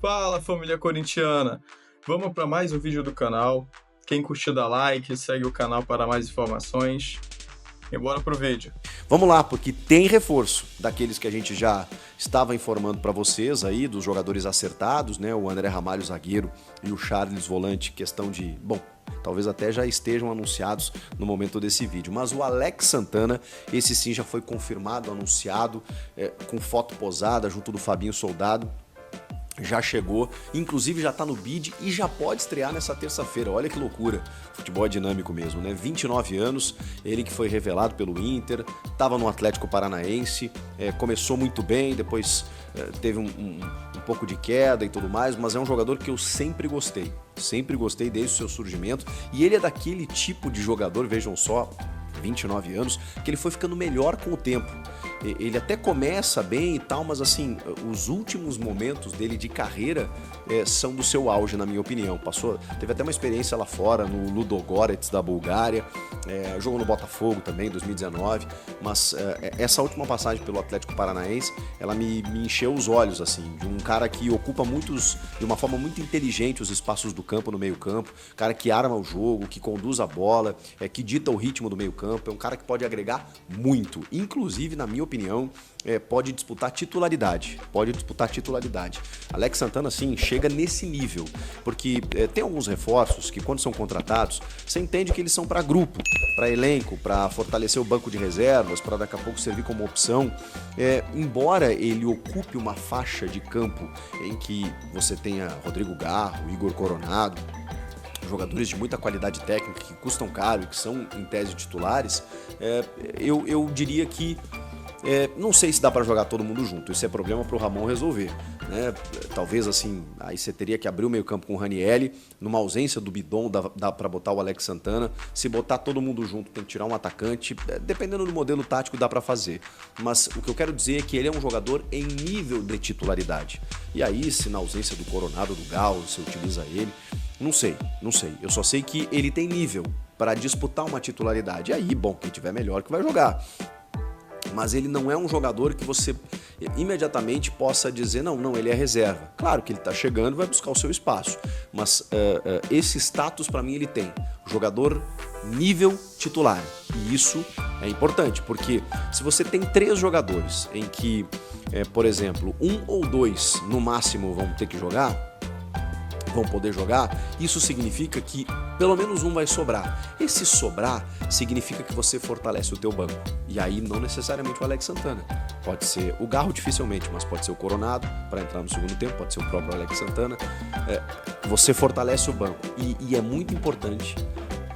Fala, família corintiana! Vamos para mais um vídeo do canal. Quem curtiu, dá like, segue o canal para mais informações. E bora pro vídeo. Vamos lá, porque tem reforço daqueles que a gente já estava informando para vocês aí, dos jogadores acertados, né? O André Ramalho, zagueiro, e o Charles, volante, questão de... Bom, talvez até já estejam anunciados no momento desse vídeo. Mas o Alex Santana, esse sim já foi confirmado, anunciado, com foto posada junto do Fabinho Soldado. Já chegou, inclusive já tá no bid e já pode estrear nessa terça-feira. Olha que loucura, futebol é dinâmico mesmo, né? 29 anos, ele que foi revelado pelo Inter, tava no Atlético Paranaense, começou muito bem, depois teve um pouco de queda e tudo mais, mas é um jogador que eu sempre gostei desde o seu surgimento, e ele é daquele tipo de jogador, vejam só, 29 anos, que ele foi ficando melhor com o tempo. Ele até começa bem e tal, mas assim, os últimos momentos dele de carreira são do seu auge, na minha opinião. Teve até uma experiência lá fora, no Ludogorets da Bulgária, jogou no Botafogo também, em 2019, mas essa última passagem pelo Atlético Paranaense, ela me encheu os olhos, assim, de um cara que ocupa de uma forma muito inteligente os espaços do campo, no meio campo, cara que arma o jogo, que conduz a bola, que dita o ritmo do meio campo, é um cara que pode agregar muito, inclusive, na minha opinião, pode disputar titularidade. Alex Santana, sim, chega nesse nível, porque tem alguns reforços que, quando são contratados, você entende que eles são para grupo, para elenco, para fortalecer o banco de reservas, para daqui a pouco servir como opção. Embora ele ocupe uma faixa de campo em que você tenha Rodrigo Garro, Igor Coronado, jogadores de muita qualidade técnica, que custam caro e que são, em tese, titulares, eu diria que não sei se dá para jogar todo mundo junto, isso é problema para o Ramon resolver, né? Talvez assim, aí você teria que abrir o meio campo com o Ranieri, numa ausência do Bidon dá para botar o Alex Santana, se botar todo mundo junto tem que tirar um atacante, dependendo do modelo tático dá para fazer, mas o que eu quero dizer é que ele é um jogador em nível de titularidade, e aí se na ausência do Coronado, do Galo, você utiliza ele, não sei, eu só sei que ele tem nível para disputar uma titularidade, e aí, bom, quem tiver melhor que vai jogar. Mas ele não é um jogador que você imediatamente possa dizer, não, ele é reserva. Claro que ele está chegando e vai buscar o seu espaço, mas esse status para mim ele tem, jogador nível titular, e isso é importante, porque se você tem 3 jogadores em que, por exemplo, 1 ou 2 no máximo vão poder jogar, isso significa que pelo menos um vai sobrar. Esse sobrar significa que você fortalece o teu banco. E aí não necessariamente o Alex Santana. Pode ser o Garro dificilmente, mas pode ser o Coronado para entrar no segundo tempo, pode ser o próprio Alex Santana. Você fortalece o banco. E é muito importante,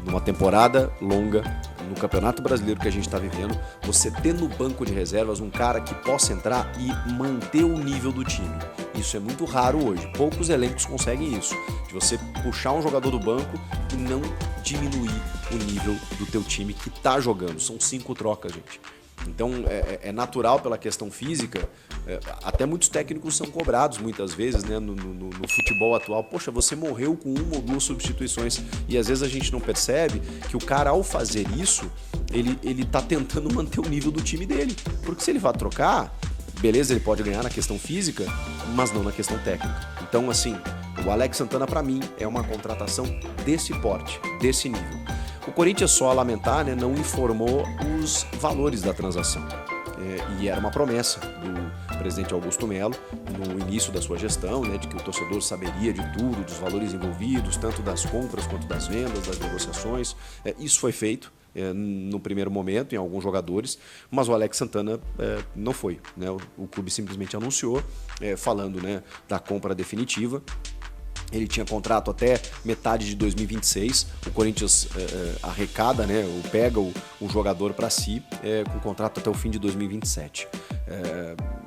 numa temporada longa, no Campeonato Brasileiro que a gente está vivendo, você ter no banco de reservas um cara que possa entrar e manter o nível do time. Isso é muito raro hoje, poucos elencos conseguem isso, de você puxar um jogador do banco e não diminuir o nível do teu time que está jogando. São 5 trocas, gente. Então é natural pela questão física, até muitos técnicos são cobrados muitas vezes, né, no futebol atual. Poxa, você morreu com 1 ou 2 substituições, e às vezes a gente não percebe que o cara, ao fazer isso, ele tá tentando manter o nível do time dele, porque se ele vai trocar, beleza, ele pode ganhar na questão física, mas não na questão técnica. Então, assim, o Alex Santana, para mim, é uma contratação desse porte, desse nível. O Corinthians, só a lamentar, né, não informou os valores da transação. E era uma promessa do presidente Augusto Melo, no início da sua gestão, né, de que o torcedor saberia de tudo, dos valores envolvidos, tanto das compras quanto das vendas, das negociações. Isso foi feito no primeiro momento, em alguns jogadores, mas o Alex Santana não foi, né? O clube simplesmente anunciou, falando, né, da compra definitiva. Ele tinha contrato até metade de 2026, o Corinthians arrecada, né, ou pega o jogador para si, com contrato até o fim de 2027.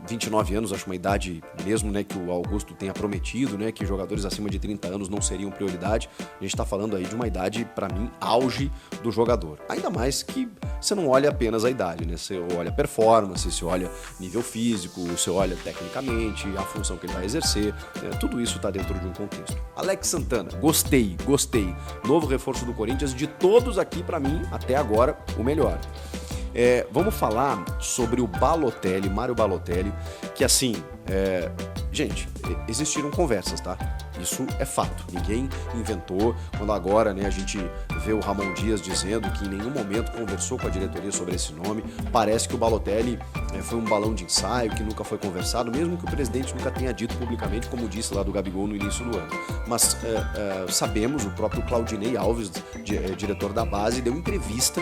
29 anos, acho uma idade mesmo, né, que o Augusto tenha prometido, né, que jogadores acima de 30 anos não seriam prioridade. A gente está falando aí de uma idade, para mim, auge do jogador. Ainda mais que você não olha apenas a idade, né? Você olha performance, você olha nível físico, você olha tecnicamente, a função que ele vai exercer, tudo isso está dentro de um contexto. Alex Santana, gostei. Novo reforço do Corinthians, de todos aqui, para mim, até agora, o melhor. Vamos falar sobre o Balotelli, Mário Balotelli, que assim, Gente, existiram conversas, tá? Isso é fato. Ninguém inventou. Quando agora, né, a gente vê o Ramon Dias dizendo que em nenhum momento conversou com a diretoria sobre esse nome, parece que o Balotelli foi um balão de ensaio, que nunca foi conversado, mesmo que o presidente nunca tenha dito publicamente, como disse lá do Gabigol no início do ano. Mas sabemos, o próprio Claudinei Alves, diretor da base, deu entrevista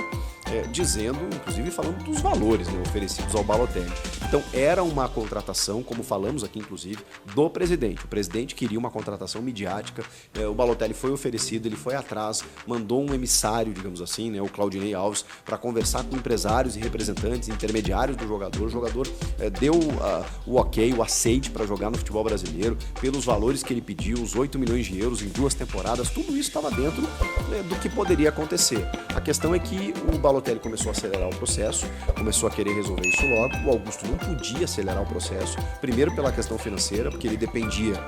dizendo, inclusive falando dos valores, né, oferecidos ao Balotelli. Então era uma contratação, como falamos aqui inclusive, do presidente. O presidente queria uma contratação midiática, o Balotelli foi oferecido, ele foi atrás, mandou um emissário, digamos assim, né, o Claudinei Alves, para conversar com empresários e representantes, intermediários do jogador. O jogador deu o ok, o aceite para jogar no futebol brasileiro, pelos valores que ele pediu, os 8 milhões de euros em 2 temporadas, tudo isso estava dentro do que poderia acontecer. A questão é que o Balotelli começou a acelerar o processo, começou a querer resolver isso logo. O Augusto não podia acelerar o processo, primeiro pela questão financeira, porque ele dependia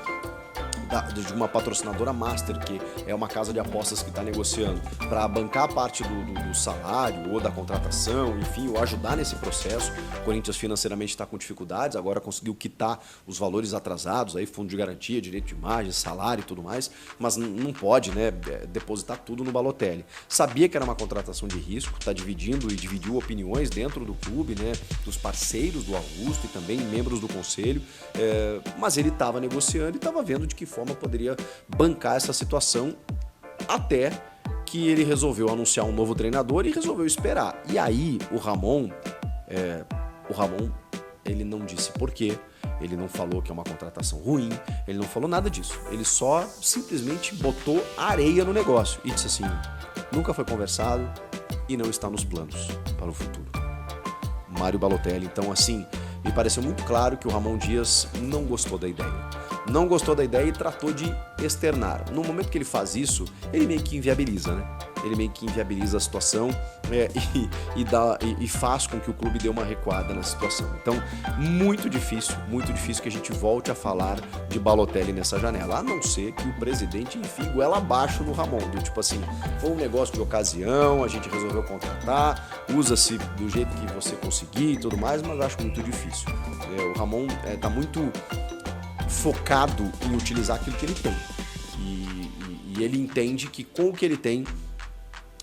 de uma patrocinadora master, que é uma casa de apostas que está negociando para bancar a parte do salário ou da contratação, enfim, ou ajudar nesse processo. O Corinthians financeiramente está com dificuldades, agora conseguiu quitar os valores atrasados, aí fundo de garantia, direito de imagem, salário e tudo mais, mas não pode, né, depositar tudo no Balotelli. Sabia que era uma contratação de risco, está dividindo e dividiu opiniões dentro do clube, né, dos parceiros do Augusto e também membros do conselho, mas ele estava negociando e estava vendo de que forma poderia bancar essa situação, até que ele resolveu anunciar um novo treinador e resolveu esperar. E aí o Ramon, ele não disse por quê, ele não falou que é uma contratação ruim, ele não falou nada disso. Ele só simplesmente botou areia no negócio e disse assim: nunca foi conversado e não está nos planos para o futuro. Mário Balotelli. Então, assim, me pareceu muito claro que o Ramon Dias não gostou da ideia. Não gostou da ideia e tratou de externar. No momento que ele faz isso, ele meio que inviabiliza, né? Ele meio que inviabiliza a situação e faz com que o clube dê uma recuada na situação. Então, muito difícil que a gente volte a falar de Balotelli nessa janela, a não ser que o presidente enfie goela abaixo no Ramon, do tipo assim, foi um negócio de ocasião, a gente resolveu contratar, usa-se do jeito que você conseguir e tudo mais, mas acho muito difícil. O Ramon está muito focado em utilizar aquilo que ele tem. E ele entende que com o que ele tem,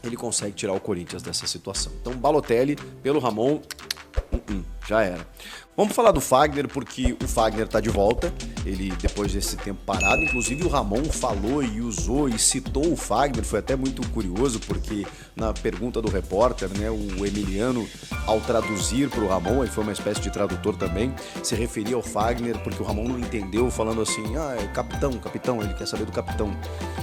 ele consegue tirar o Corinthians dessa situação. Então, Balotelli, pelo Ramon, já era. Vamos falar do Fagner, porque o Fagner está de volta, ele depois desse tempo parado, inclusive o Ramon falou e usou e citou o Fagner, foi até muito curioso, porque na pergunta do repórter, né, o Emiliano, ao traduzir para o Ramon, ele foi uma espécie de tradutor também, se referia ao Fagner, porque o Ramon não entendeu, falando assim, é capitão, ele quer saber do capitão.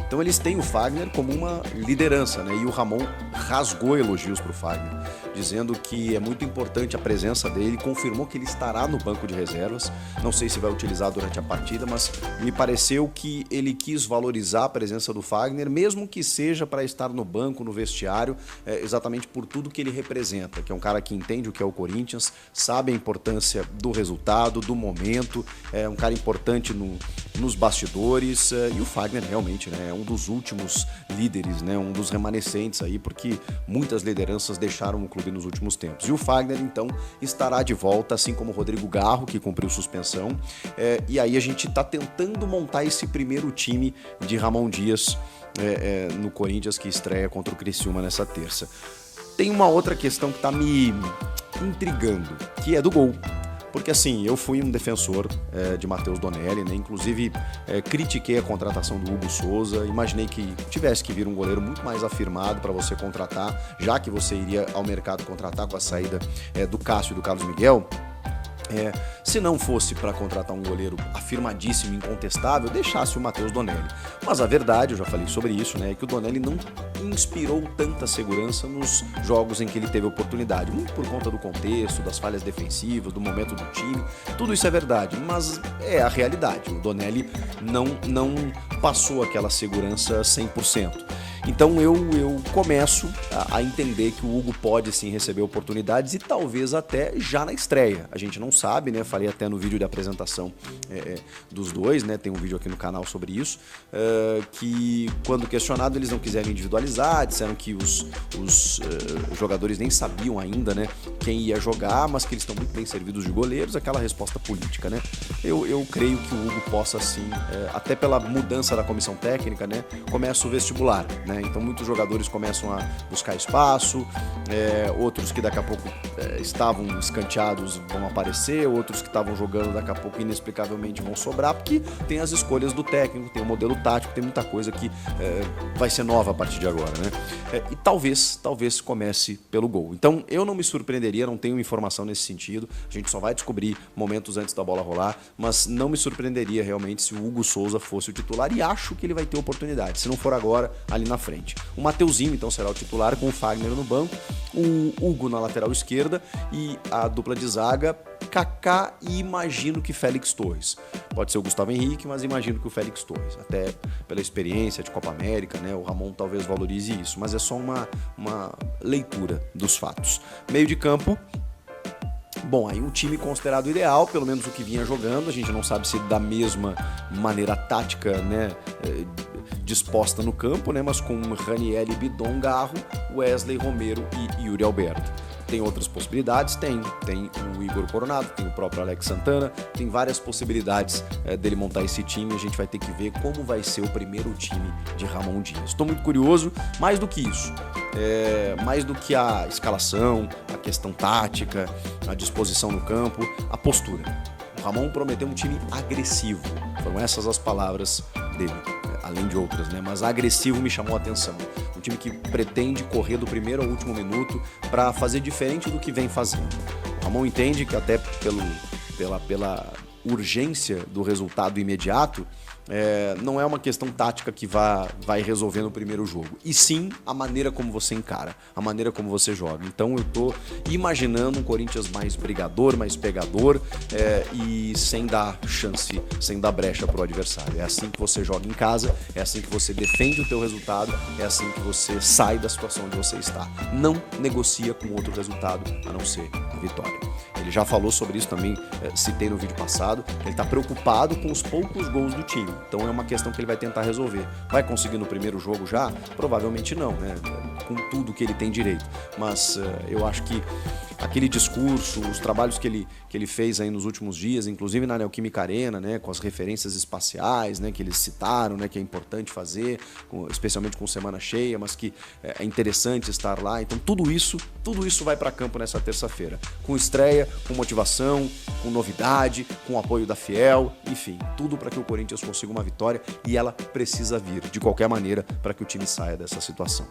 Então eles têm o Fagner como uma liderança, né, e o Ramon rasgou elogios para o Fagner, dizendo que é muito importante a presença dele, confirmou que ele estará no banco de reservas, não sei se vai utilizar durante a partida, mas me pareceu que ele quis valorizar a presença do Fagner, mesmo que seja para estar no banco, no vestiário, exatamente por tudo que ele representa, que é um cara que entende o que é o Corinthians, sabe a importância do resultado, do momento, é um cara importante nos bastidores, e o Fagner realmente, né, é um dos últimos líderes, né, um dos remanescentes aí, porque muitas lideranças deixaram o clube nos últimos tempos. E o Fagner, então, estará de volta, assim como o Rodrigo Garro, que cumpriu suspensão, e aí a gente está tentando montar esse primeiro time de Ramon Dias no Corinthians, que estreia contra o Criciúma nessa terça. Tem uma outra questão que está me intrigando, que é do gol. Porque assim, eu fui um defensor de Matheus Donelli, né? Inclusive critiquei a contratação do Hugo Souza, imaginei que tivesse que vir um goleiro muito mais afirmado para você contratar, já que você iria ao mercado contratar com a saída do Cássio e do Carlos Miguel. Se não fosse para contratar um goleiro afirmadíssimo, incontestável, deixasse o Matheus Donelli. Mas a verdade, eu já falei sobre isso, né, é que o Donelli não inspirou tanta segurança nos jogos em que ele teve oportunidade, muito por conta do contexto, das falhas defensivas, do momento do time, tudo isso é verdade, mas é a realidade. O Donelli não passou aquela segurança 100%. Então eu começo a entender que o Hugo pode sim receber oportunidades e talvez até já na estreia. A gente não sabe, né? Falei até no vídeo de apresentação dos dois, né? Tem um vídeo aqui no canal sobre isso, que quando questionado eles não quiseram individualizar, disseram que os jogadores nem sabiam ainda, né, quem ia jogar, mas que eles estão muito bem servidos de goleiros, aquela resposta política, né? Eu creio que o Hugo possa sim, até pela mudança da comissão técnica, né, começa o vestibular, né? Então muitos jogadores começam a buscar espaço, outros que daqui a pouco estavam escanteados vão aparecer, outros que estavam jogando daqui a pouco inexplicavelmente vão sobrar, porque tem as escolhas do técnico, tem o modelo tático, tem muita coisa que vai ser nova a partir de agora, né? E talvez comece pelo gol. Então eu não me surpreenderia, não tenho informação nesse sentido, a gente só vai descobrir momentos antes da bola rolar, mas não me surpreenderia realmente se o Hugo Souza fosse o titular e acho que ele vai ter oportunidade, se não for agora, ali na frente. O Mateuzinho então será o titular com o Fagner no banco, o Hugo na lateral esquerda e a dupla de zaga Kaká e imagino que Félix Torres. Pode ser o Gustavo Henrique, mas imagino que o Félix Torres, até pela experiência de Copa América, né? O Ramon talvez valorize isso, mas é só uma leitura dos fatos. Meio de campo, bom, aí um time considerado ideal, pelo menos o que vinha jogando, a gente não sabe se da mesma maneira tática, né, disposta no campo, né, mas com Raniel, Bidon, Garro, Wesley, Romero e Yuri Alberto. Tem outras possibilidades? Tem o Igor Coronado, tem o próprio Alex Santana, tem várias possibilidades dele montar esse time. A gente vai ter que ver como vai ser o primeiro time de Ramon Dias. Estou muito curioso, mais do que isso, mais do que a escalação, a questão tática, a disposição no campo, a postura. O Ramon prometeu um time agressivo, foram essas as palavras dele, além de outras, né? Mas agressivo me chamou a atenção. Um time que pretende correr do primeiro ao último minuto para fazer diferente do que vem fazendo. O Ramon entende que até pela urgência do resultado imediato, não é uma questão tática que vai resolver no primeiro jogo, e sim a maneira como você encara, a maneira como você joga. Então eu tô imaginando um Corinthians mais brigador, mais pegador, e sem dar chance, sem dar brecha pro adversário. É assim que você joga em casa, é assim que você defende o teu resultado, é assim que você sai da situação onde você está. Não negocia com outro resultado a não ser a vitória. Ele já falou sobre isso também, citei no vídeo passado, ele está preocupado com os poucos gols do time. Então é uma questão que ele vai tentar resolver. Vai conseguir no primeiro jogo já? Provavelmente não, né? Com tudo que ele tem direito. Mas eu acho que aquele discurso, os trabalhos que ele fez aí nos últimos dias, inclusive na Neoquímica Arena, né, com as referências espaciais, né, que eles citaram, né, que é importante fazer, especialmente com semana cheia, mas que é interessante estar lá. Então tudo isso vai para campo nessa terça-feira, com estreia, com motivação, com novidade, com apoio da Fiel, enfim, tudo para que o Corinthians consiga uma vitória, e ela precisa vir de qualquer maneira para que o time saia dessa situação.